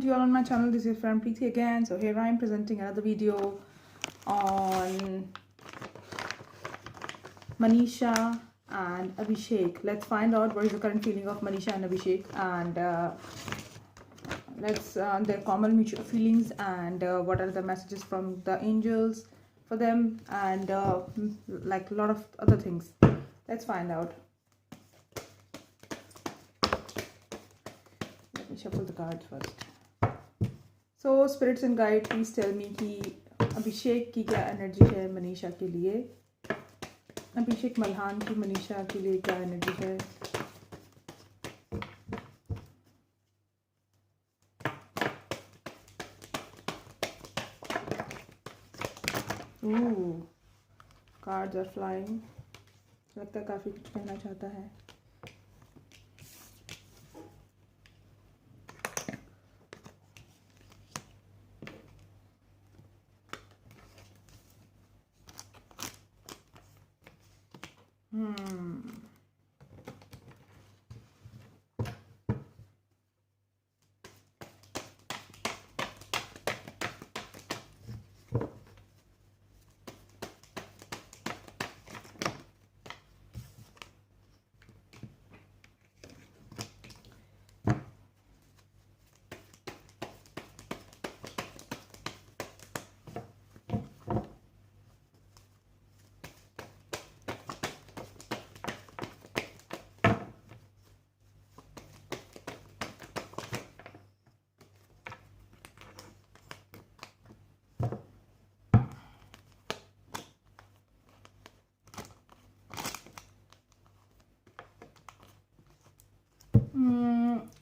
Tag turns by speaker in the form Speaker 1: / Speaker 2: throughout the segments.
Speaker 1: To you all on my channel. This is friend Preeti again. So here I am presenting another video on Manisha and Abhishek. Let's find out what is the current feeling of Manisha and Abhishek, and let's their common mutual feelings, and what are the messages from the angels for them, and like a lot of other things. Let's find out. Let me shuffle the cards first. So spirits and guide, please tell me कि अभिषेक की क्या energy है मनीषा के लिए, अभिषेक मल्हान की मनीषा के लिए क्या एनर्जी है। कार्ड्स आर फ्लाइंग, लगता है काफ़ी कुछ कहना चाहता है।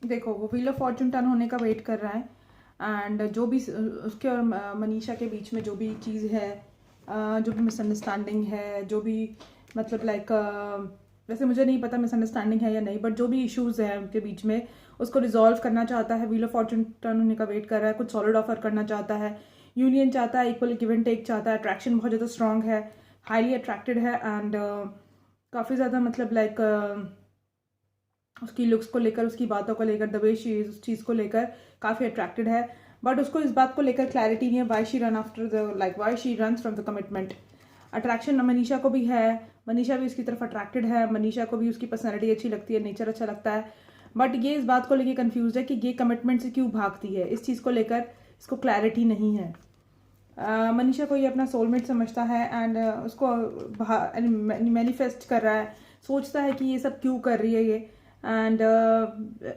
Speaker 1: देखो, वो व्हील ऑफ फॉर्चून टर्न होने का वेट कर रहा है, एंड जो भी उसके और मनीषा के बीच में जो भी चीज़ है, जो भी मिसअंडरस्टैंडिंग है, जो भी मतलब लाइक वैसे मुझे नहीं पता मिसअंडरस्टैंडिंग है या नहीं, बट जो भी इश्यूज़ है उनके बीच में उसको रिजॉल्व करना चाहता है। व्हील ऑफ फॉर्चून टर्न होने का वेट कर रहा है, कुछ सॉलिड ऑफर करना चाहता है, यूनियन चाहता है, इक्वल गिव एंड टेक चाहता है, अट्रैक्शन बहुत ज़्यादा स्ट्रॉन्ग है, हाईली अट्रैक्टेड है, एंड काफ़ी ज़्यादा मतलब लाइक उसकी लुक्स को लेकर, उसकी बातों को लेकर, द वे शी इज, उस चीज़ को लेकर काफ़ी अट्रैक्टेड है, बट उसको इस बात को लेकर क्लैरिटी नहीं है why she run after the like why she run from the commitment. Attraction Manisha को भी है, मनीषा भी उसकी तरफ अट्रैक्टेड है, मनीषा को भी उसकी पर्सनैलिटी अच्छी लगती है, नेचर अच्छा लगता है, बट ये इस बात को लेकर कन्फ्यूज है कि ये कमिटमेंट से क्यों भागती है। इस चीज़ को लेकर इसको क्लैरिटी नहीं है। मनीषा को ये अपना सोलमेट समझता है, एंड उसको मैनिफेस्ट कर रहा है, सोचता है कि ये सब क्यों कर रही है ये, and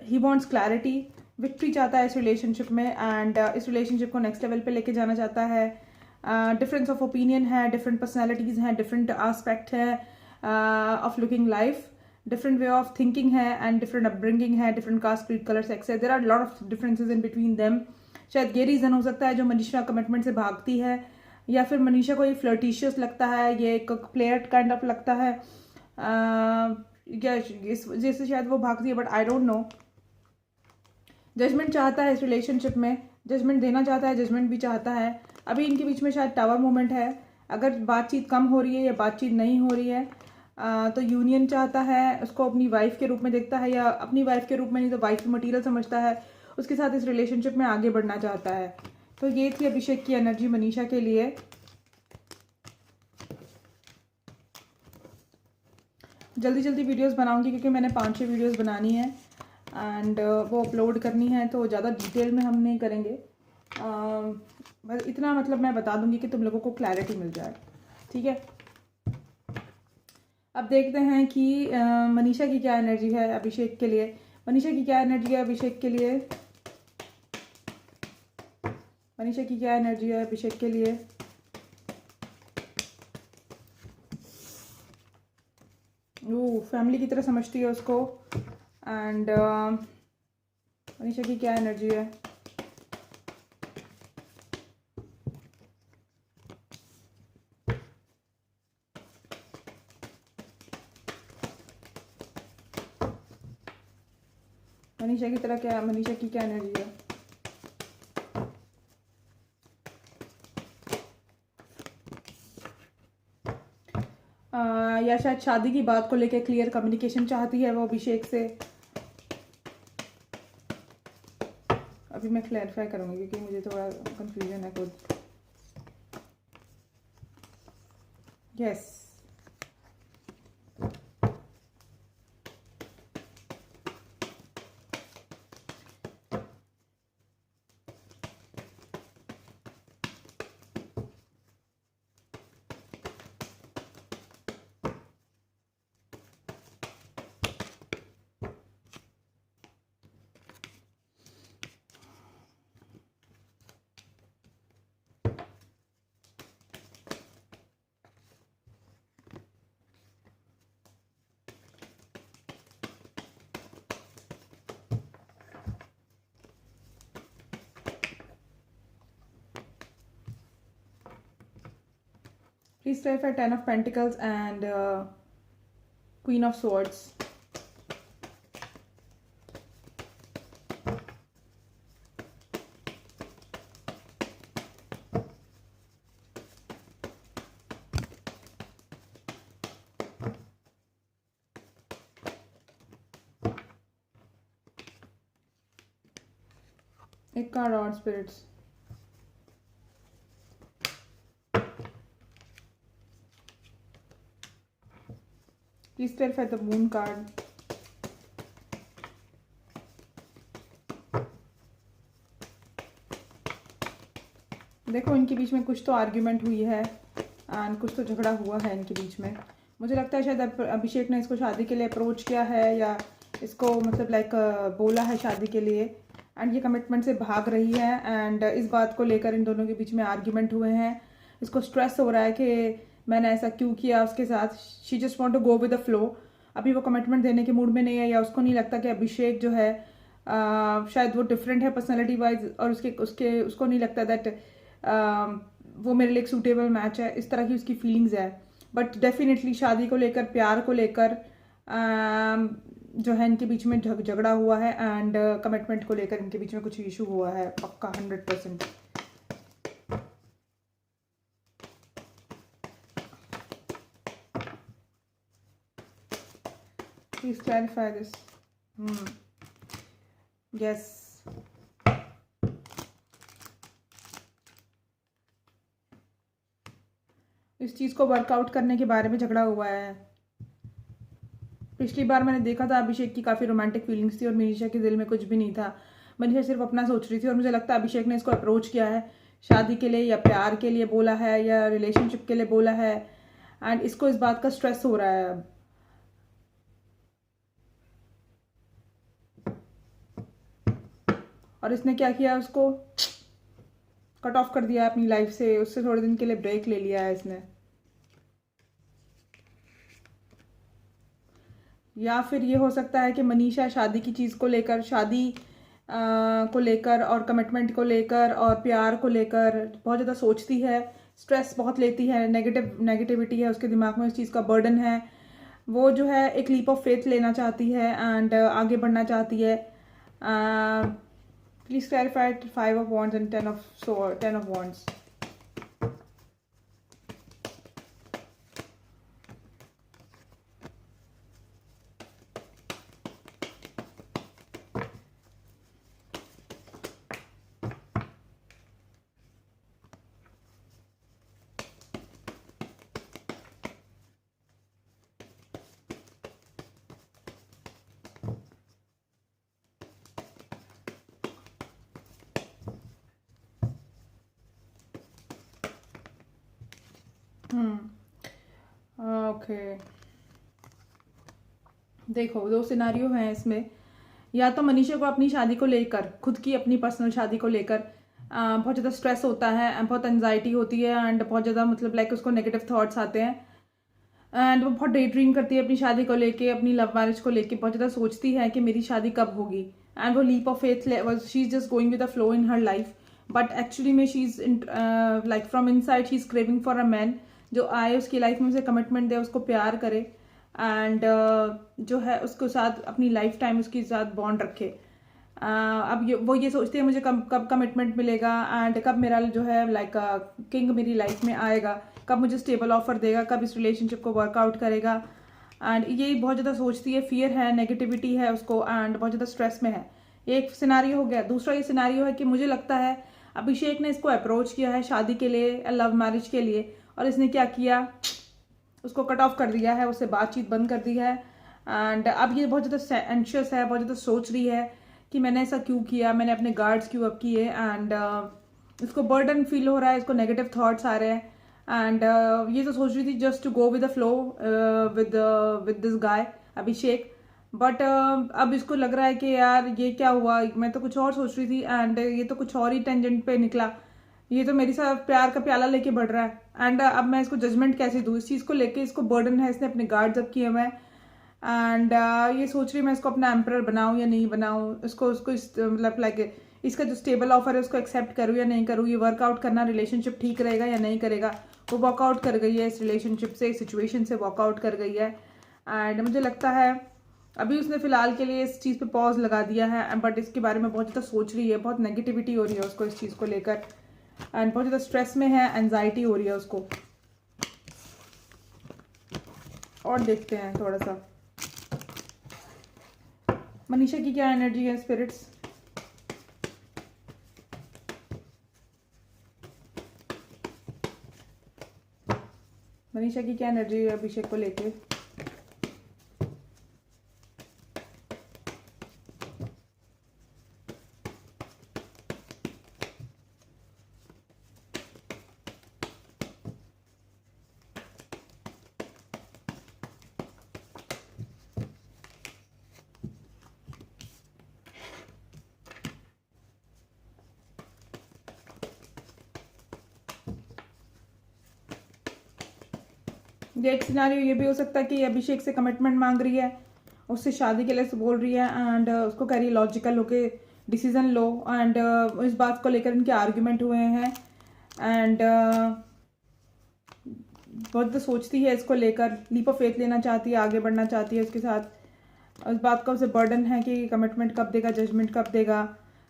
Speaker 1: he wants clarity, victory चाहता है इस रिलेशनशिप में, एंड इस रिलेशनशिप को नेक्स्ट लेवल पे लेके जाना चाहता है। डिफरेंस ऑफ ओपिनियन है, डिफरेंट पर्सनैलिटीज़ हैं, डिफरेंट आस्पेक्ट है of looking life, different way of thinking है, एंड डिफरेंट अपब्रिंगिंग है, different caste, creed, colour, sex है, there are lot of differences in between them. शायद ये रीज़न हो सकता है जो मनीषा कमिटमेंट से भागती है, या फिर मनीषा को ये फ्लर्टिशियस लगता है, ये एक प्लेयर काइंड ऑफ लगता है, या इस वजह से शायद वो भागती है, but I don't know. Judgement चाहता है इस रिलेशनशिप में, जजमेंट देना चाहता है, जजमेंट भी चाहता है। अभी इनके बीच में शायद टावर मोमेंट है, अगर बातचीत कम हो रही है या बातचीत नहीं हो रही है, तो यूनियन चाहता है, उसको अपनी वाइफ के रूप में देखता है, या अपनी वाइफ के रूप में नहीं तो वाइफ मटीरियल समझता है, उसके साथ इस रिलेशनशिप में आगे बढ़ना चाहता है। तो ये थी अभिषेक की एनर्जी मनीषा के लिए। जल्दी जल्दी वीडियोस बनाऊंगी क्योंकि मैंने 5-6 वीडियोस बनानी है, एंड वो अपलोड करनी है, तो ज़्यादा डिटेल में हम नहीं करेंगे। बस इतना मतलब मैं बता दूंगी कि तुम लोगों को क्लैरिटी मिल जाए, ठीक है। अब देखते हैं कि मनीषा की क्या एनर्जी है अभिषेक के लिए, मनीषा की क्या एनर्जी है अभिषेक के लिए, मनीषा की क्या एनर्जी है अभिषेक के लिए। वो फैमिली की तरह समझती है उसको, एंड मनीषा की क्या एनर्जी है। मनीषा की तरह क्या, मनीषा की क्या एनर्जी है। या शायद शादी की बात को लेकर क्लियर कम्युनिकेशन चाहती है वो अभिषेक से। अभी मैं क्लैरिफाई करूँगी क्योंकि मुझे थोड़ा कंफ्यूजन है खुद। Yes, please clarify 10 of Pentacles and Queen of Swords. एक कार्ड और spirits. Please clarify the Moon card. देखो इनके बीच में कुछ तो आर्ग्यूमेंट हुई है एंड कुछ तो झगड़ा हुआ है इनके बीच में। मुझे लगता है शायद अभिषेक ने इसको शादी के लिए अप्रोच किया है या इसको मतलब लाइक बोला है शादी के लिए, एंड ये कमिटमेंट से भाग रही है एंड इस बात को लेकर इन दोनों के बीच में आर्ग्यूमेंट हुए हैं। इसको स्ट्रेस हो रहा है कि मैंने ऐसा क्यों किया उसके साथ। She just want to go with the flow. अभी वो कमिटमेंट देने के मूड में नहीं है, या उसको नहीं लगता कि अभिषेक जो है शायद वो डिफरेंट है पर्सनैलिटी वाइज, और उसको नहीं लगता दैट वो मेरे लिए एक सूटेबल मैच है। इस तरह की उसकी फीलिंग्स है। बट डेफिनेटली शादी को लेकर, प्यार को लेकर जो है इनके बीच में झगड़ा हुआ है एंड कमिटमेंट को लेकर इनके बीच में कुछ इशू हुआ है पक्का 100%। Please clarify this. Yes. इस चीज़ को वर्कआउट करने के बारे में झगड़ा हुआ है। पिछली बार मैंने देखा था अभिषेक की काफ़ी रोमांटिक फीलिंग्स थी और मनीषा के दिल में कुछ भी नहीं था। मनीषा सिर्फ अपना सोच रही थी, और मुझे लगता है अभिषेक ने इसको अप्रोच किया है शादी के लिए, या प्यार के लिए बोला है, या रिलेशनशिप के लिए बोला है, एंड इसको इस बात का स्ट्रेस हो रहा है अब। और इसने क्या किया, उसको कट ऑफ कर दिया अपनी लाइफ से, उससे थोड़े दिन के लिए ब्रेक ले लिया है इसने। या फिर ये हो सकता है कि मनीषा शादी की चीज़ को लेकर, शादी को लेकर और कमिटमेंट को लेकर और प्यार को लेकर बहुत ज़्यादा सोचती है, स्ट्रेस बहुत लेती है, नेगेटिविटी है उसके दिमाग में, उस चीज़ का बर्डन है। वो जो है एक लीप ऑफ फेथ लेना चाहती है एंड आगे बढ़ना चाहती है। Please clarify 5 of Wands and 10 of Wands. Okay, देखो 2 सिनारियो हैं इसमें। या तो मनीषा को अपनी शादी को लेकर, खुद की अपनी पर्सनल शादी को लेकर बहुत ज़्यादा स्ट्रेस होता है, बहुत एंजाइटी होती है एंड बहुत ज़्यादा मतलब लाइक उसको नेगेटिव थॉट्स आते हैं एंड वो बहुत डे ड्रीम करती है अपनी शादी को लेके, अपनी लव मैरिज को लेके, बहुत ज़्यादा सोचती है कि मेरी शादी कब होगी। एंड वो leap of faith, she is just going with the flow in her life, but actually में she is like from inside she is craving for a man जो आए उसकी लाइफ में, उसे कमिटमेंट दे, उसको प्यार करे एंड जो है उसको साथ अपनी लाइफ टाइम उसके साथ बॉन्ड रखे। अब वो ये सोचती है मुझे कब कमिटमेंट मिलेगा एंड कब मेरा जो है लाइक किंग मेरी लाइफ में आएगा, कब मुझे स्टेबल ऑफर देगा, कब इस रिलेशनशिप को वर्कआउट करेगा। एंड ये बहुत ज़्यादा सोचती है, फियर है, नेगेटिविटी है उसको एंड बहुत ज़्यादा स्ट्रेस में है। एक सिनारियो हो गया। दूसरा ये सिनारियो है कि मुझे लगता है अभिषेक ने इसको अप्रोच किया है शादी के लिए, लव मैरिज के लिए, और इसने क्या किया, उसको कट ऑफ कर दिया है, उससे बातचीत बंद कर दी है। एंड अब ये बहुत ज़्यादा एंशियस है, बहुत ज़्यादा सोच रही है कि मैंने ऐसा क्यों किया, मैंने अपने गार्ड्स क्यों अप किए। एंड इसको बर्डन फील हो रहा है, इसको नेगेटिव थॉट्स आ रहे हैं। एंड ये तो सोच रही थी just to go with the flow with this guy Abhishek. But अब इसको लग रहा है कि यार ये क्या हुआ, मैं तो कुछ और सोच रही थी एंड ये तो कुछ और ही टेंजेंट पे निकला, ये तो मेरे साथ प्यार का प्याला लेके बढ़ रहा है। एंड अब मैं इसको जजमेंट कैसे दूँ, इस चीज़ को लेके इसको बर्डन है, इसने अपने गार्ड्स अप किए हुए हैं। एंड ये सोच रही मैं इसको अपना एम्परर बनाऊँ या नहीं बनाऊँ, इसको उसको मतलब लाइक इसका जो स्टेबल ऑफर है उसको एक्सेप्ट करूँ या नहीं करूँ, ये वर्कआउट करना रिलेशनशिप ठीक रहेगा या नहीं करेगा। वो वॉकआउट कर गई है इस रिलेशनशिप से, इस सिचुएशन से वॉकआउट कर गई है। एंड मुझे लगता है अभी उसने फिलहाल के लिए इस चीज़ पे पॉज लगा दिया है, बट इसके बारे में बहुत ज़्यादा सोच रही है, बहुत नेगेटिविटी हो रही है उसको इस चीज़ को लेकर, एंड बहुत ज़्यादा स्ट्रेस में है, एंजाइटी हो रही है उसको। और देखते हैं थोड़ा सा मनीषा की क्या एनर्जी है स्पिरिट्स। मनीषा की क्या एनर्जी है अभिषेक को लेके। ये एक सिनारियो ये भी हो सकता है कि अभिषेक से कमिटमेंट मांग रही है, उससे शादी के लिए बोल रही है, एंड उसको कह रही है लॉजिकल होके डिसीजन लो। एंड इस बात को लेकर इनके आर्ग्यूमेंट हुए हैं। एंड बहुत तो सोचती है इसको लेकर, लीप ऑफ फेथ लेना चाहती है, आगे बढ़ना चाहती है उसके साथ। उस बात का उसे बर्डन है कि कमिटमेंट कब देगा, जजमेंट कब देगा।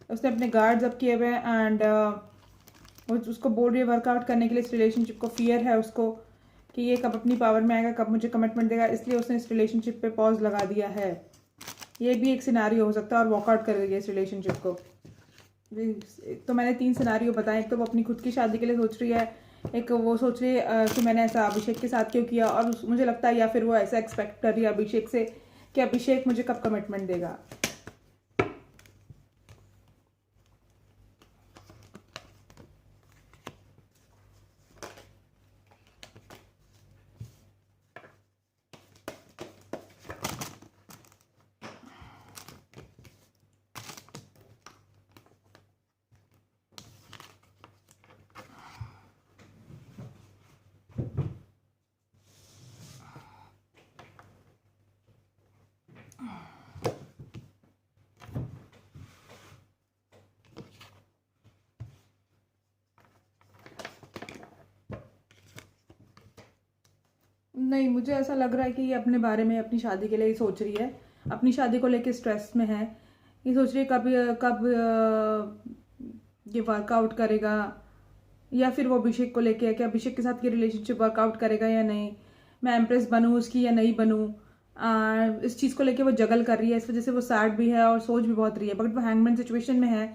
Speaker 1: उसने अपने गार्ड्स अप किए हुए हैं एंड वो उसको बोल रही है वर्कआउट करने के लिए। इस रिलेशनशिप को फियर है उसको कि ये कब अपनी पावर में आएगा, कब मुझे कमिटमेंट देगा, इसलिए उसने इस रिलेशनशिप पे पॉज लगा दिया है। ये भी एक सिनारियो हो सकता है, और वॉकआउट कर रही है इस रिलेशनशिप को। तो मैंने 3 सिनारियो बताए। एक तो वो अपनी खुद की शादी के लिए सोच रही है, एक वो सोच रही है कि मैंने ऐसा अभिषेक के साथ क्यों किया, और मुझे लगता है या फिर वो ऐसा एक्सपेक्ट कर रही है अभिषेक से कि अभिषेक मुझे कब कमिटमेंट देगा। नहीं, मुझे ऐसा लग रहा है कि ये अपने बारे में अपनी शादी के लिए ही सोच रही है, अपनी शादी को लेके स्ट्रेस में है। ये सोच रही है कब कब ये वर्कआउट करेगा, या फिर वो अभिषेक को लेके है कि अभिषेक के साथ ये रिलेशनशिप वर्कआउट करेगा या नहीं, मैं एम्प्रेस बनूँ उसकी या नहीं बनूँ। इस चीज़ को लेके वो जगल कर रही है, इस वजह से वो सैड भी है और सोच भी बहुत रही है। बट वो हैंगमैन सिचुएशन में है,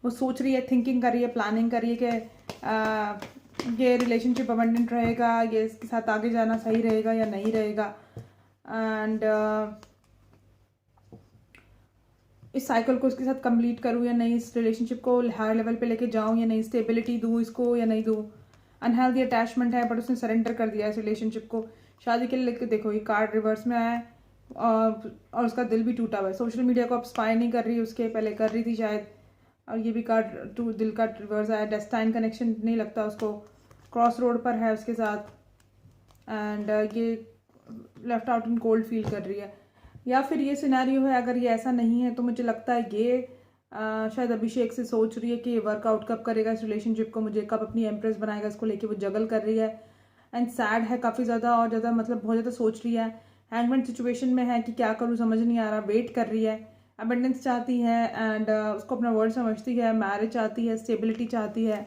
Speaker 1: वो सोच रही है, थिंकिंग कर रही है, प्लानिंग कर रही है कि ये रिलेशनशिप अबंडेंट रहेगा, ये इसके साथ आगे जाना सही रहेगा या नहीं रहेगा। एंड इस साइकिल को उसके साथ कंप्लीट करूँ या नहीं, इस रिलेशनशिप को हायर लेवल पे लेके जाऊँ या नहीं, स्टेबिलिटी दूँ इसको या नहीं दूँ। अनहेल्दी अटैचमेंट है, बट उसने सरेंडर कर दिया इस रिलेशनशिप को शादी के लिए लेके। देखो ये कार्ड रिवर्स में आया है, और उसका दिल भी टूटा हुआ है। सोशल मीडिया को अब स्पाई नहीं कर रही, उसके पहले कर रही थी शायद। और ये भी कार्ड दिल का रिवर्स आया, डेस्टाइन कनेक्शन नहीं लगता उसको, क्रॉस रोड पर है उसके साथ। एंड ये left out in cold feel कर रही है, या फिर ये सिनेरियो है। अगर ये ऐसा नहीं है तो मुझे लगता है ये शायद अभिषेक से सोच रही है कि वर्कआउट कब करेगा इस रिलेशनशिप को, मुझे कब अपनी एम्प्रेस बनाएगा, इसको लेके वो जगल कर रही है। एंड सैड है काफ़ी ज़्यादा, और ज़्यादा मतलब बहुत ज़्यादा सोच रही है। हैंगमैन सिचुएशन में है कि क्या करूँ समझ नहीं आ रहा, वेट कर रही है, अबंडेंस चाहती है, एंड उसको अपना वर्ड समझती है, मैरिज चाहती है, स्टेबिलिटी चाहती है,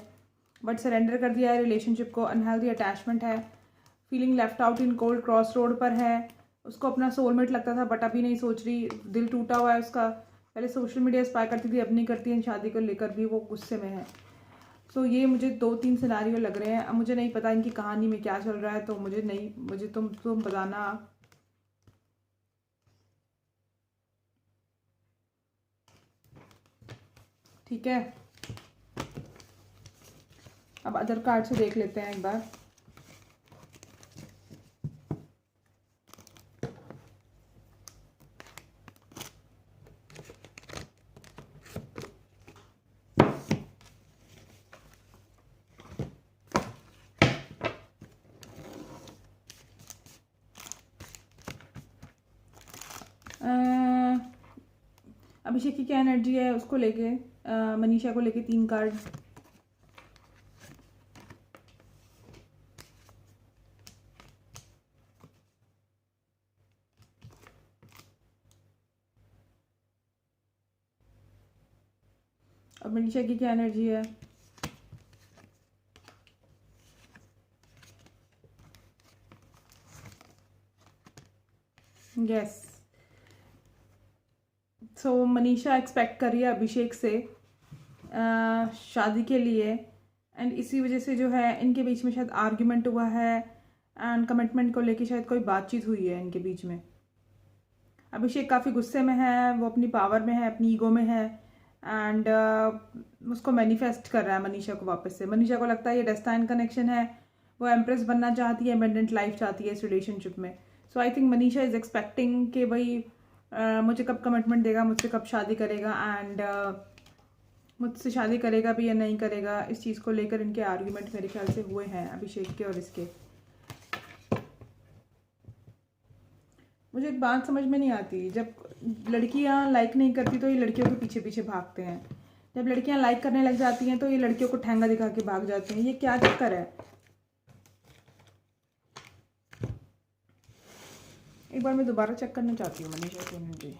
Speaker 1: बट सरेंडर कर दिया है रिलेशनशिप को। अनहेल्दी अटैचमेंट है, feeling left out in cold, cross road पर है। उसको अपना सोलमेट लगता था, बट अभी नहीं सोच रही, दिल टूटा हुआ है उसका। पहले सोशल मीडिया स्पाई करती थी, अब नहीं करती है, शादी को लेकर भी वो गुस्से में है। सो ये मुझे 2-3 सिनारियो लग रहे हैं। अब मुझे नहीं पता इनकी कहानी में क्या चल रहा है, तो मुझे तुम बताना। ठीक है, अब अदर कार्ड से देख लेते हैं एक बार। अभिषेक की क्या एनर्जी है उसको लेके, मनीषा को लेके 3 कार्ड। अब मनीषा की क्या एनर्जी है। यस, सो मनीषा एक्सपेक्ट कर रही है अभिषेक से शादी के लिए, एंड इसी वजह से जो है इनके बीच में शायद आर्ग्यूमेंट हुआ है, एंड कमिटमेंट को लेके शायद कोई बातचीत हुई है इनके बीच में। अभिषेक काफ़ी गुस्से में है, वो अपनी पावर में है, अपनी ईगो में है, एंड उसको मैनिफेस्ट कर रहा है मनीषा को वापस से। मनीषा को लगता है ये डेस्टाइन कनेक्शन है, वो एम्प्रेस बनना चाहती है, एबंडेंट लाइफ चाहती है इस रिलेशनशिप में। So I think Manisha is expecting कि भाई मुझे कब कमिटमेंट देगा, मुझसे कब शादी करेगा, एंड मुझसे शादी करेगा भी या नहीं करेगा। इस चीज़ को लेकर इनके आर्ग्यूमेंट मेरे ख्याल से हुए हैं अभिषेक के और इसके। मुझे एक बात समझ में नहीं आती, जब लड़कियां लाइक नहीं करती तो ये लड़कियों के पीछे पीछे भागते हैं, जब लड़कियां लाइक करने लग जाती हैं तो ये लड़कियों को ठेंगा दिखा के भाग जाते हैं। ये क्या चक्कर है। एक बार मैं दोबारा चेक करना चाहती हूँ मनीषा की एनर्जी।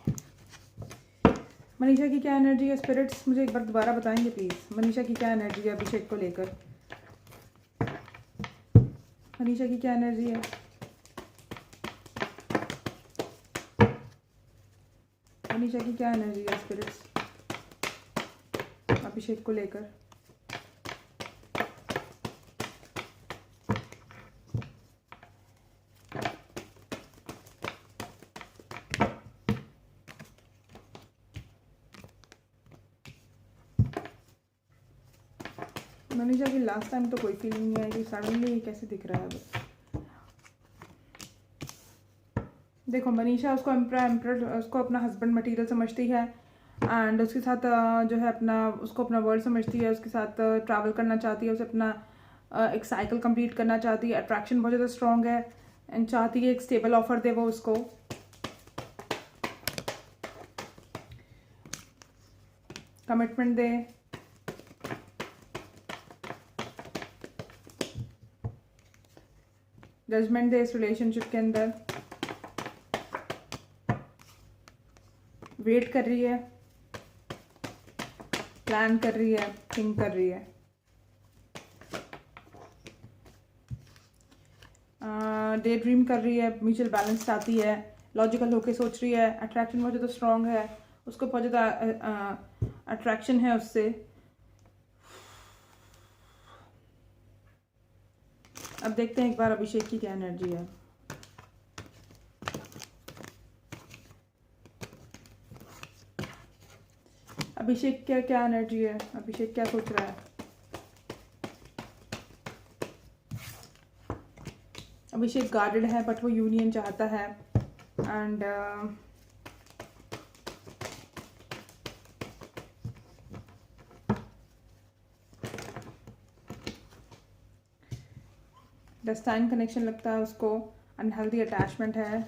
Speaker 1: मनीषा की क्या एनर्जी है स्पिरिट्स, मुझे एक बार दोबारा बताएंगे प्लीज़। मनीषा की क्या एनर्जी है अभिषेक को लेकर। मनीषा की क्या एनर्जी है। मनीषा की क्या एनर्जी है स्पिरिट्स अभिषेक को लेकर। मनीषा की लास्ट टाइम तो कोई फीलिंग नहीं आई कि सडनली कैसे दिख रहा है अब। देखो मनीषा उसको उसको अपना हस्बैंड मटेरियल समझती है, एंड उसके साथ जो है उसको अपना वर्ल्ड समझती है, उसके साथ ट्रैवल करना चाहती है, उसे अपना एक साइकिल कंप्लीट करना चाहती है। अट्रैक्शन बहुत ज़्यादा स्ट्रॉन्ग है, एंड चाहती है एक स्टेबल ऑफर दे वो उसको। कमिटमेंट दे, जजमेंट दे इस रिलेशनशिप के अंदर। वेट कर रही है, प्लान कर रही है, थिंक कर रही है। डे ड्रीम कर रही है, म्यूचुअल बैलेंस चाहती है, लॉजिकल होके सोच रही है। अट्रैक्शन बहुत ज़्यादा स्ट्रॉन्ग है, उसको बहुत ज़्यादा अट्रैक्शन है उससे। अब देखते हैं एक बार अभिषेक की क्या एनर्जी है। अभिषेक क्या क्या एनर्जी है, अभिषेक क्या सोच रहा है। अभिषेक गार्डेड है, बट वो यूनियन चाहता है, एंड डेस्टाइन कनेक्शन लगता है उसको, अनहेल्दी अटैचमेंट है।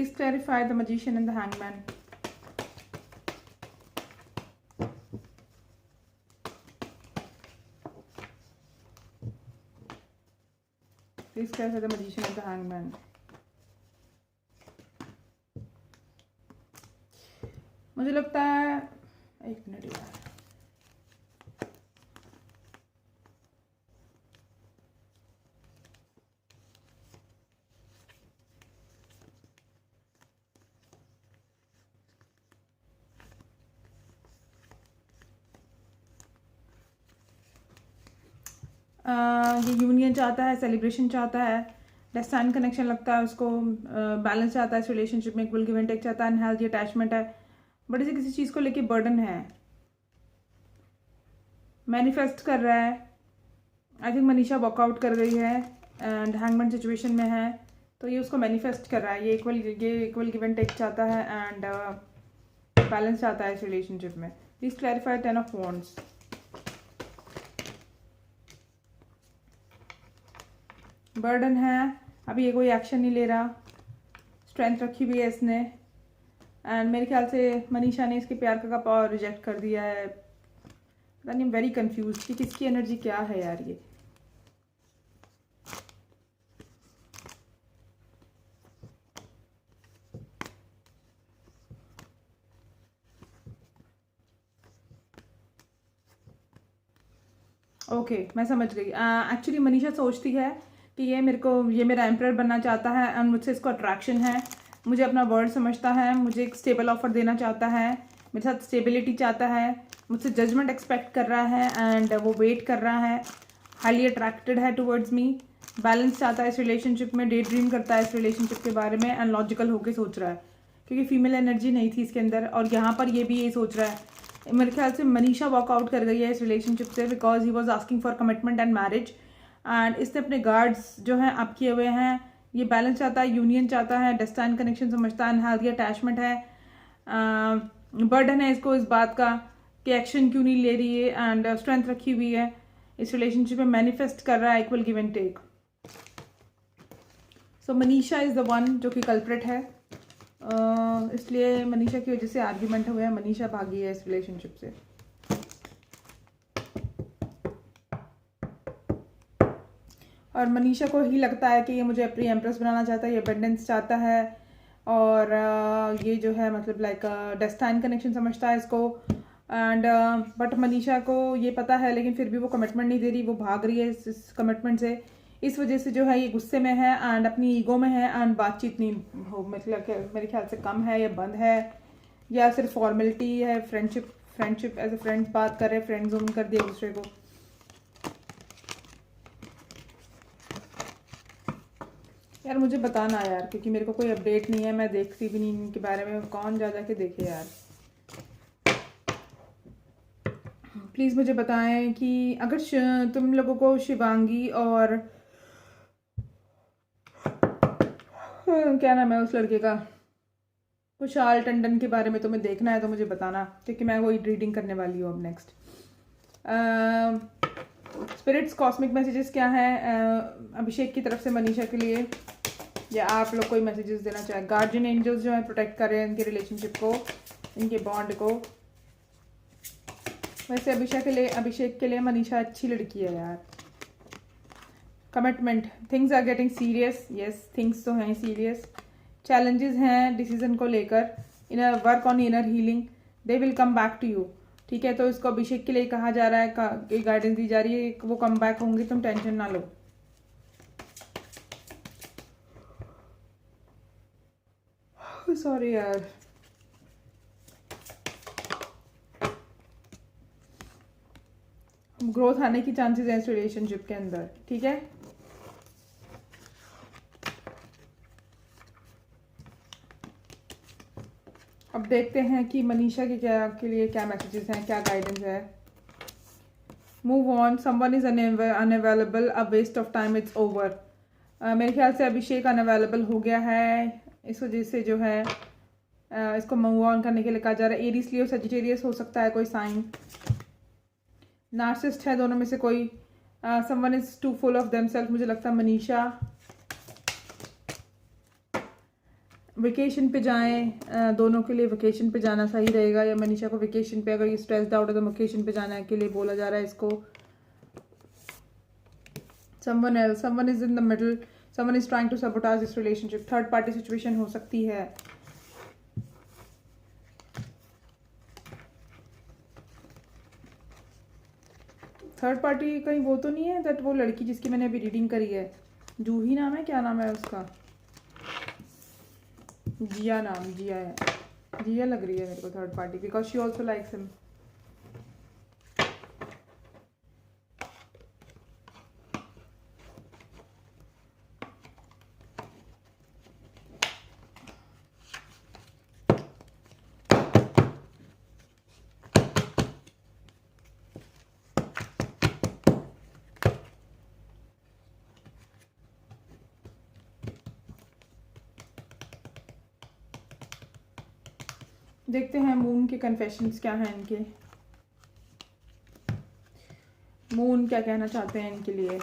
Speaker 1: Please clarify the magician and the hangman. Please clarify the magician and the hangman. मुझे लगता है, एक मिनट यार, ये यूनियन चाहता है, सेलिब्रेशन चाहता है, डेस्टाइन कनेक्शन लगता है उसको, बैलेंस चाहता है इस रिलेशनशिप में, इक्वल गिव एंड टेक चाहता है, अनहेल्दी अटैचमेंट है, बट इसे किसी चीज़ को लेके बर्डन है, मैनिफेस्ट कर रहा है। आई थिंक मनीषा वॉकआउट कर गई है एंड हैंगमैन सिचुएशन में है, तो ये उसको मैनिफेस्ट कर रहा है। ये इक्वल गिव एंड टेक चाहता है एंड बैलेंस चाहता है इस रिलेशनशिप में। Please clarify 10 of wands. Burden है, अभी ये कोई एक्शन नहीं ले रहा, स्ट्रेंथ रखी हुई है इसने, एंड मेरे ख्याल से मनीषा ने इसके प्यार का कप रिजेक्ट कर दिया है। पता नहीं, वेरी कंफ्यूज कि किसकी एनर्जी क्या है यार ये। ओके मैं समझ गई। एक्चुअली मनीषा सोचती है कि ये मेरा एम्परर बनना चाहता है एंड मुझसे इसको अट्रैक्शन है, मुझे अपना वर्ड समझता है, मुझे एक स्टेबल ऑफर देना चाहता है, मेरे साथ स्टेबिलिटी चाहता है, मुझसे जजमेंट एक्सपेक्ट कर रहा है एंड वो वेट कर रहा है, हाईली अट्रैक्टेड है टुवर्ड्स मी, बैलेंस चाहता है इस रिलेशनशिप में, डे ड्रीम करता है इस रिलेशनशिप के बारे में एंड लॉजिकल होकर सोच रहा है, क्योंकि फीमेल एनर्जी नहीं थी इसके अंदर। और यहाँ पर ये भी यही सोच रहा है। मेरे ख्याल से मनीषा वॉकआउट कर गई है इस रिलेशनशिप से because he was asking for commitment and marriage, and इसने अपने गार्ड्स जो हैं अप किए हुए हैं। ये बैलेंस चाहता है, यूनियन चाहता है, डेस्टाइन कनेक्शन समझता है, अनहेल्दी अटैचमेंट है, बर्डन है इसको इस बात का कि एक्शन क्यों नहीं ले रही है, एंड स्ट्रेंथ रखी हुई है इस रिलेशनशिप में, मैनिफेस्ट कर रहा है equal give and take. So Manisha is the one जो कि कल्प्रिट है, इसलिए मनीषा की वजह से आर्ग्यूमेंट हुए हैं, मनीषा भागी है इस रिलेशनशिप से। और मनीषा को ही लगता है कि ये मुझे अपनी एम्प्रेस बनाना चाहता है, ये अबंडेंस चाहता है, और ये जो है मतलब लाइक डेस्टाइन कनेक्शन समझता है इसको, एंड बट मनीषा को ये पता है लेकिन फिर भी वो कमिटमेंट नहीं दे रही, वो भाग रही है इस कमिटमेंट से। इस वजह से जो है ये गुस्से में है एंड अपनी ईगो में है एंड बातचीत नहीं हो, मतलब मेरे ख्याल से कम है या बंद है या सिर्फ फॉर्मेलिटी है, फ्रेंडशिप एज ए फ्रेंड्स बात कर रहे, फ्रेंड जोन कर दिया एक दूसरे को। यार मुझे बताना यार, क्योंकि मेरे को कोई अपडेट नहीं है, मैं देखती भी नहीं इनके बारे में, कौन जा के देखे यार। प्लीज़ मुझे बताएं कि अगर तुम लोगों को शिवांगी और क्या नाम है उस लड़के का, कुशाल टंडन के बारे में तुम्हें देखना है तो मुझे बताना, क्योंकि मैं वही रीडिंग करने वाली हूँ अब नेक्स्ट। स्पिरिट्स कॉस्मिक मैसेजेस क्या है अभिषेक की तरफ से मनीषा के लिए, या आप लोग कोई मैसेजेस देना चाहें। गार्जियन एंजल्स जो है प्रोटेक्ट कर रहे हैं इनके रिलेशनशिप को, इनके बॉन्ड को। वैसे अभिषेक के लिए मनीषा अच्छी लड़की है यार। Commitment, things are getting serious, yes things तो हैं सीरियस, चैलेंजेस हैं डिसीजन को लेकर, inner work on inner healing, they will come back to you, ठीक है। तो इसको अभिषेक के लिए कहा जा रहा है, गाइडेंस दी जा रही है, वो कम बैक होंगे, तुम टेंशन ना लो। सॉरी यार, ग्रोथ आने की चांसेस है इस रिलेशनशिप के अंदर, ठीक है। अब देखते हैं कि मनीषा के लिए क्या मैसेजेस हैं, क्या गाइडेंस है। Move on, someone is unavailable, a waste of time, it's over. मेरे ख्याल से अभिषेक अनअवेलेबल हो गया है, इस वजह से जो है इसको मूव ऑन करने के लिए कहा जा रहा है। एरीज लियो सजिटेरियस हो सकता है कोई साइन, नार्सिसिस्ट है दोनों में से कोई, someone is too full of themselves. मुझे लगता है वेकेशन पे जाएं, दोनों के लिए वेकेशन पे जाना सही रहेगा, या मनीषा को वेकेशन पे, अगर ये स्ट्रेस्ड आउट है तो वेकेशन पे जाने के लिए बोला जा रहा है इसको. someone else, someone is in the middle, someone is trying to sabotage this relationship. Third party situation हो सकती है. थर्ड पार्टी कहीं वो तो नहीं है दैट वो लड़की जिसकी मैंने अभी रीडिंग करी है, जूही नाम है, क्या नाम है उसका, जिया नाम, जिया है, जिया लग रही है मेरे को third party, because she also likes him. देखते हैं मून के कन्फेशंस क्या हैं इनके. मून क्या कहना चाहते हैं इनके लिए,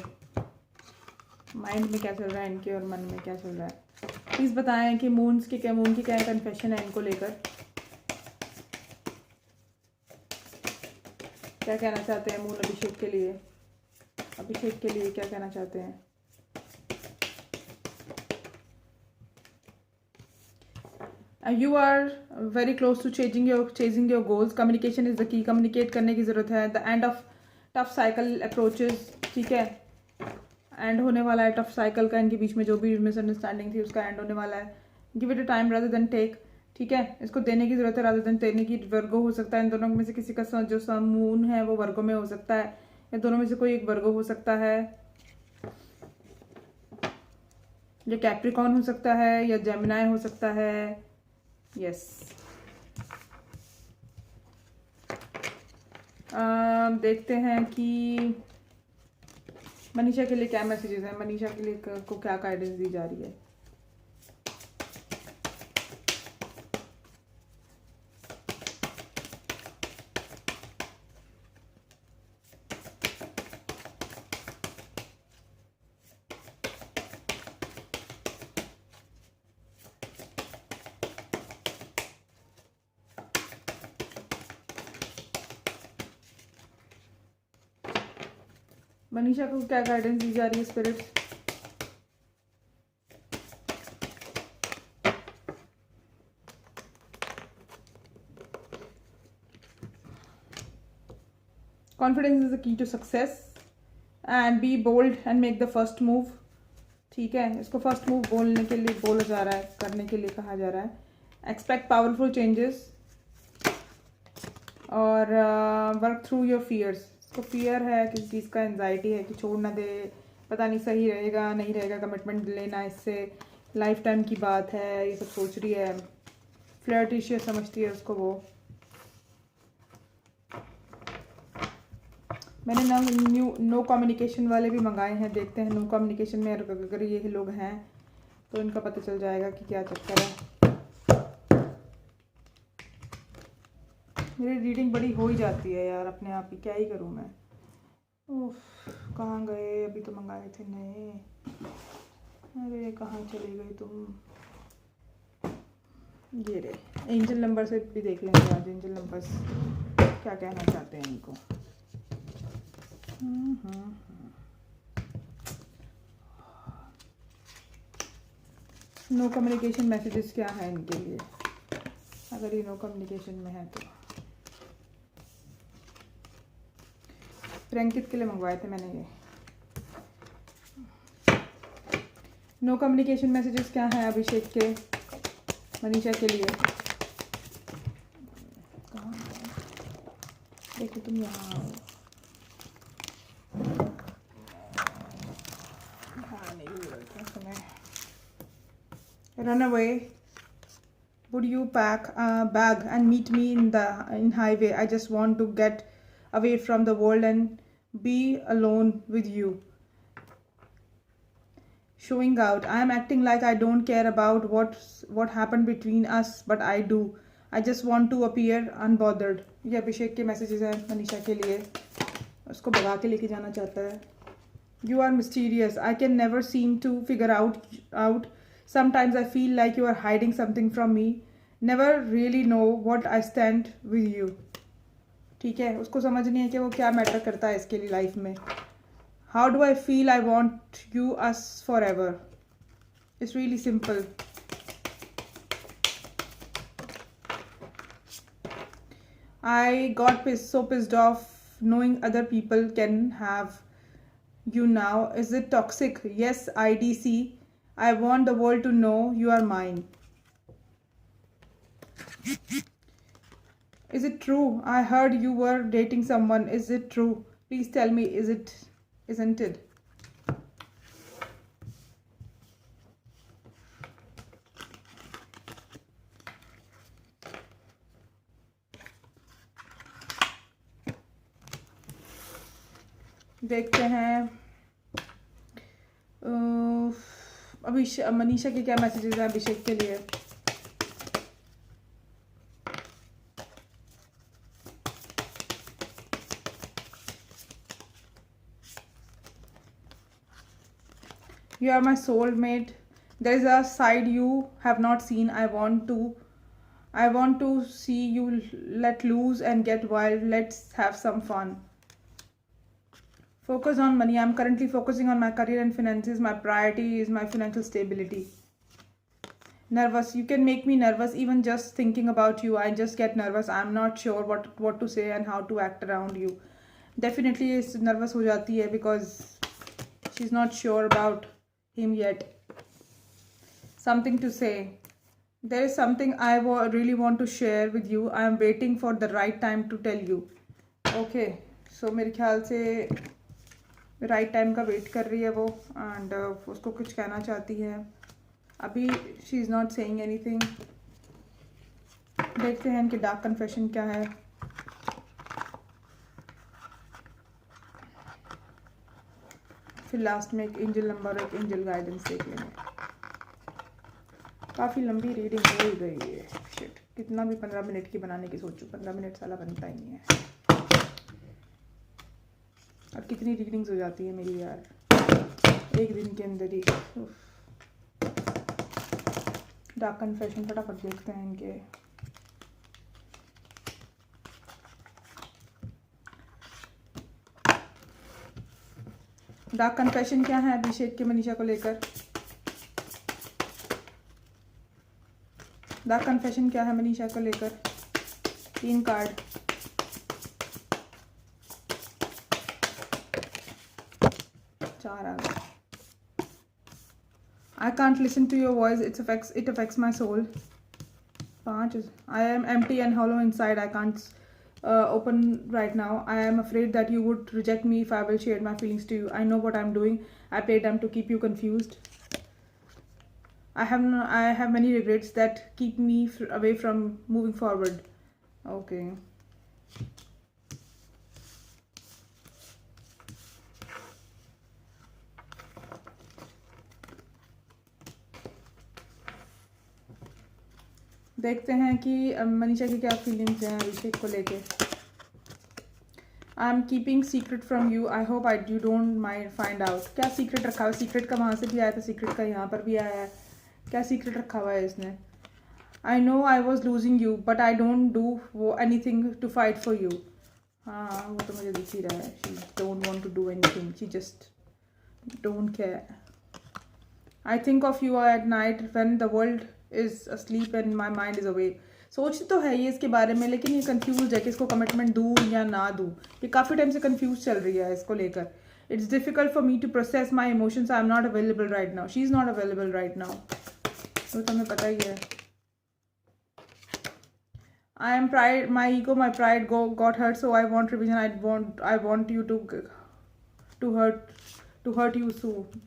Speaker 1: माइंड में क्या चल रहा है इनके और मन में क्या चल रहा है. प्लीज़ बताएं कि मून की क्या कन्फेशन है इनको लेकर, क्या कहना चाहते हैं मून अभिषेक के लिए. अभिषेक के लिए क्या कहना चाहते हैं. You are very close to chasing your goals. Communication is the key. Communicate करने की ज़रूरत है. The end of tough cycle approaches. ठीक है, एंड होने वाला है टफ साइकिल का. इनके बीच में जो भी मिसअंडरस्टैंडिंग थी उसका एंड होने वाला है. Give it a time rather than take. ठीक है, इसको देने की ज़रूरत है रादर देन देने की. वर्गो हो सकता है इन दोनों में से किसी का जो मून है वो वर्गो में हो सकता है, या दोनों में से कोई एक वर्गो हो सकता है, या कैप्रिकॉन हो सकता है, या जेमिनाई हो सकता है. यस. देखते हैं कि मनीषा के लिए क्या मैसेजेस हैं, मनीषा के लिए को क्या गाइडेंस दी जा रही है. मनीषा को क्या गाइडेंस दी जा रही है spirits. Confidence is the key to success and be bold and make the first move. ठीक है, इसको फर्स्ट मूव बोलने के लिए बोला जा रहा है, करने के लिए कहा जा रहा है. एक्सपेक्ट पावरफुल चेंजेस और वर्क थ्रू योर फियर्स. इसको फियर है किसी चीज़ का, एंजाइटी है कि छोड़ ना दे, पता नहीं सही रहेगा नहीं रहेगा, कमिटमेंट लेना इससे लाइफ टाइम की बात है, ये सब सोच रही है. फ्लर्टिशियस समझती है उसको वो. मैंने नो कम्युनिकेशन वाले भी मंगाए हैं. देखते हैं नो कम्युनिकेशन में अगर ये लोग हैं तो इनका पता चल जाएगा कि क्या चक्कर है. मेरी रीडिंग बड़ी हो ही जाती है यार अपने आप ही, क्या ही करूँ मैं. उफ, कहाँ गए, अभी तो मंगाए थे नए. अरे कहाँ चले गए तुम. ये रे, एंजल नंबर से भी देख लेंगे आज. एंजल नंबर्स क्या कहना चाहते हैं इनको. नो कम्युनिकेशन मैसेजेस क्या है इनके लिए, अगर ये नो कम्युनिकेशन में है तो. रंकित के लिए मंगवाए थे मैंने ये. नो कम्युनिकेशन मैसेजेस क्या है अभिषेक के मनीषा के लिए. कहाँ देखो तुम यहाँ आओ. Run away. Would you pack a bag and meet me in highway? I just want to get away from the world and be alone with you. Showing out. I am acting like I don't care about what happened between us, but I do. I just want to appear unbothered. ये अभिषेक के messages हैं मनीषा के लिए. उसको भगा के लेके जाना चाहता है. You are mysterious. I can never seem to figure out Sometimes I feel like you are hiding something from me. Never really know what I stand with you. ठीक है, उसको समझ नहीं है कि वो क्या मैटर करता है इसके लिए लाइफ में. How do I feel I want you us forever? It's really simple. I got so pissed off knowing other people can have you now. Is it toxic? Yes, IDC. I want the world to know you are mine. Is it true? I heard you were dating someone. Is it true? Please tell me, isn't it? देखते हैं मनीषा के क्या messages हैं अभिषेक के लिए. You are my soulmate. There is a side you have not seen. I want to see you let loose and get wild. Let's have some fun. Focus on money. I'm currently focusing on my career and finances. My priority is my financial stability. Nervous. You can make me nervous even just thinking about you. I just get nervous. I'm not sure what to say and how to act around you. Definitely is nervous हो जाती है because she's not sure about him yet. Something to say. There is something I really want to share with you. I am waiting for the right time to tell you. Okay. So मेरे ख्याल से right time का wait कर रही है वो and उसको कुछ कहना चाहती है. अभी she is not saying anything. देखते हैं इनके डार्क कन्फेशन क्या है. फिर लास्ट में एक एंजल नंबर एक एंजल गाइडेंस देख लेंगे. काफ़ी लंबी रीडिंग हो ही गई है. शिट, कितना भी 15 मिनट की बनाने की सोचूं 15 मिनट साला बनता ही नहीं है. अब कितनी रीडिंग्स हो जाती है मेरी यार एक दिन के अंदर ही. डार्क कन्फेशन फटाफट देखते हैं इनके. डार्क कन्फेशन क्या है अभिषेक के मनीषा को लेकर. डार्क कन्फेशन क्या है मनीषा को लेकर. 3 card. I can't listen to your voice. It affects my soul. 5. I am empty and hollow inside. I can't open right now. I am afraid that you would reject me if I will share my feelings to you. I know what I'm doing. I played them to keep you confused. I have many regrets that keep me away from moving forward. Okay. देखते हैं कि मनीषा की क्या feelings हैं अभिषेक को लेके. I am keeping secret from you. I hope you don't mind find out. क्या secret रखा हुआ है. सीक्रेट का वहाँ से भी आया था, सीक्रेट का यहाँ पर भी आया है. क्या सीक्रेट रखा हुआ है इसने. I know I was losing you but I don't do anything to fight for you. हाँ वो तो मुझे दिख ही रहा है. She don't want to do anything. She just don't care. I think of you at night when the world is asleep and my mind is awake. सोचती तो है ये इसके बारे में लेकिन ये कंफ्यूज है कि इसको कमिटमेंट दूँ या ना दूँ. ये काफ़ी टाइम से कंफ्यूज चल रही है इसको लेकर. It's difficult for me to process my emotions. I am not available right now. She is not available right now. तो हमें पता ही है. I am pride my ego my pride got hurt so I want revision. I want you to hurt you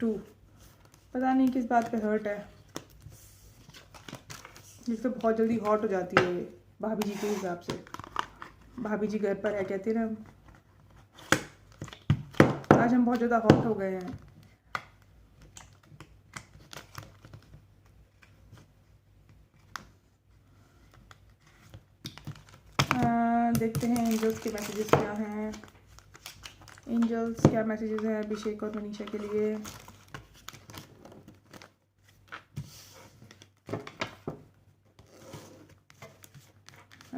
Speaker 1: too. पता नहीं किस बात पे हर्ट है. जिससे बहुत जल्दी हॉट हो जाती है ये भाभी जी के हिसाब से. भाभी जी घर पर है कहते ना. आज हम बहुत ज़्यादा हॉट हो गए हैं. देखते हैं एंजल्स के मैसेजेस क्या हैं. एंजल्स क्या मैसेजेस हैं अभिषेक और मनीषा के लिए.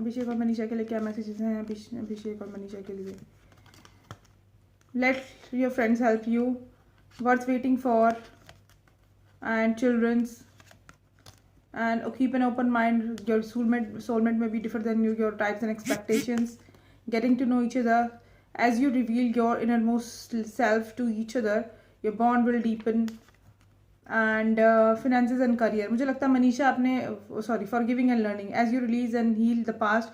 Speaker 1: अभिषेक और मनीषा के लिए क्या मैसेजेस हैं अभिषेक और मनीषा के लिए? Let your friends help you, worth waiting for, and childrens, and keep an open mind. Your soulmate may be different than you, your types and expectations. Getting to know each other as you reveal your innermost self to each other, your bond will deepen. And finances and career, मुझे लगता है मनीषा अपने forgiving and learning as you release and heal the past,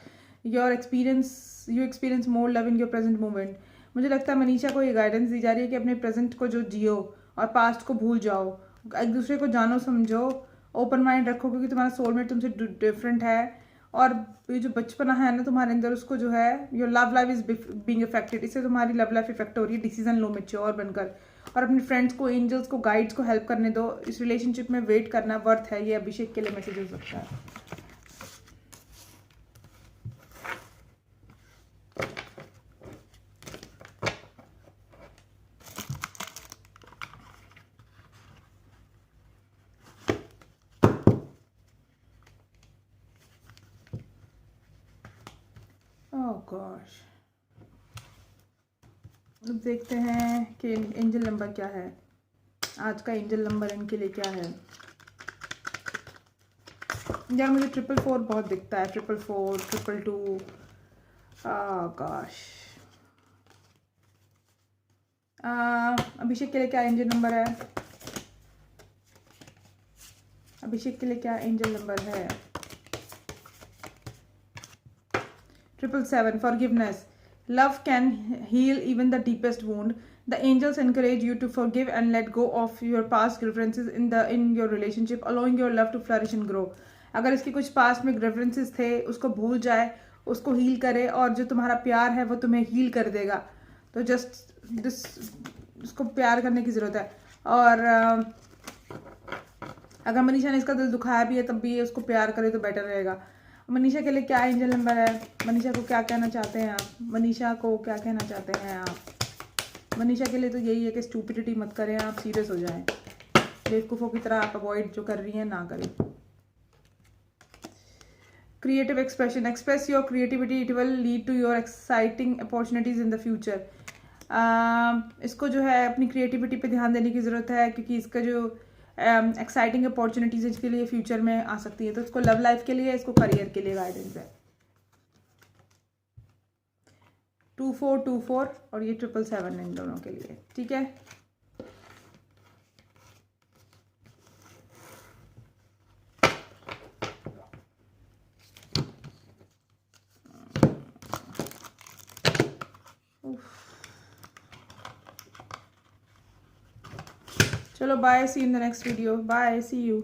Speaker 1: you experience more love in your present moment. मुझे लगता है मनीषा को ये guidance दी जा रही है कि अपने प्रेजेंट को जो जियो और पास्ट को भूल जाओ, एक दूसरे को जानो समझो, ओपन माइंड रखो, क्योंकि तुम्हारा सोलमेट तुमसे डिफरेंट है। और ये जो बचपना है ना तुम्हारे अंदर, उसको जो है your love life is being affected, इससे तुम्हारी लव लाइफ इफेक्ट हो रही है। डिसीजन लो मैच्योर बनकर, और अपने फ्रेंड्स को, एंजल्स को, गाइड्स को हेल्प करने दो। इस रिलेशनशिप में वेट करना वर्थ है, ये अभिषेक के लिए मैसेज हो सकता है। गॉश, अब देखते हैं कि एंजल नंबर क्या है। आज का एंजल नंबर इनके लिए क्या है यार? मुझे 444 बहुत दिखता है, 444, 222। गॉश, अभिषेक के लिए क्या एंजल नंबर है? अभिषेक के लिए क्या एंजल नंबर है? 777, forgiveness. Love can heal even the deepest wound. The angels encourage you to forgive and let go of your past grievances in your relationship, allowing your love to flourish and grow. अगर इसकी कुछ past में grievances थे, उसको भूल जाए, उसको heal करे, और जो तुम्हारा प्यार है वो तुम्हें हील कर देगा। तो जस्ट उसको प्यार करने की ज़रूरत है। और अगर मनीषा ने इसका दिल दुखाया भी है तब भी उसको प्यार करे तो बेटर रहेगा। मनीषा के लिए क्या एंजल नंबर है? मनीषा को क्या कहना चाहते हैं आप? मनीषा को क्या कहना चाहते हैं आप? मनीषा के लिए तो यही है कि स्टूपिडिटी मत करें, आप सीरियस हो जाएं। बेवकूफ़ों की तरह आप अवॉइड जो कर रही हैं ना करें। Creative expression, express your creativity, it will lead to your exciting opportunities in the future. इसको जो है अपनी क्रिएटिविटी पे ध्यान देने की ज़रूरत है, क्योंकि इसका जो एक्साइटिंग अपॉर्चुनिटीज इसके लिए फ्यूचर में आ सकती है। तो इसको लव लाइफ के लिए, इसको करियर के लिए गाइडेंस है। 2424 और ये 777 इन दोनों के लिए, ठीक है। चलो bye, see in the next video, bye, see you.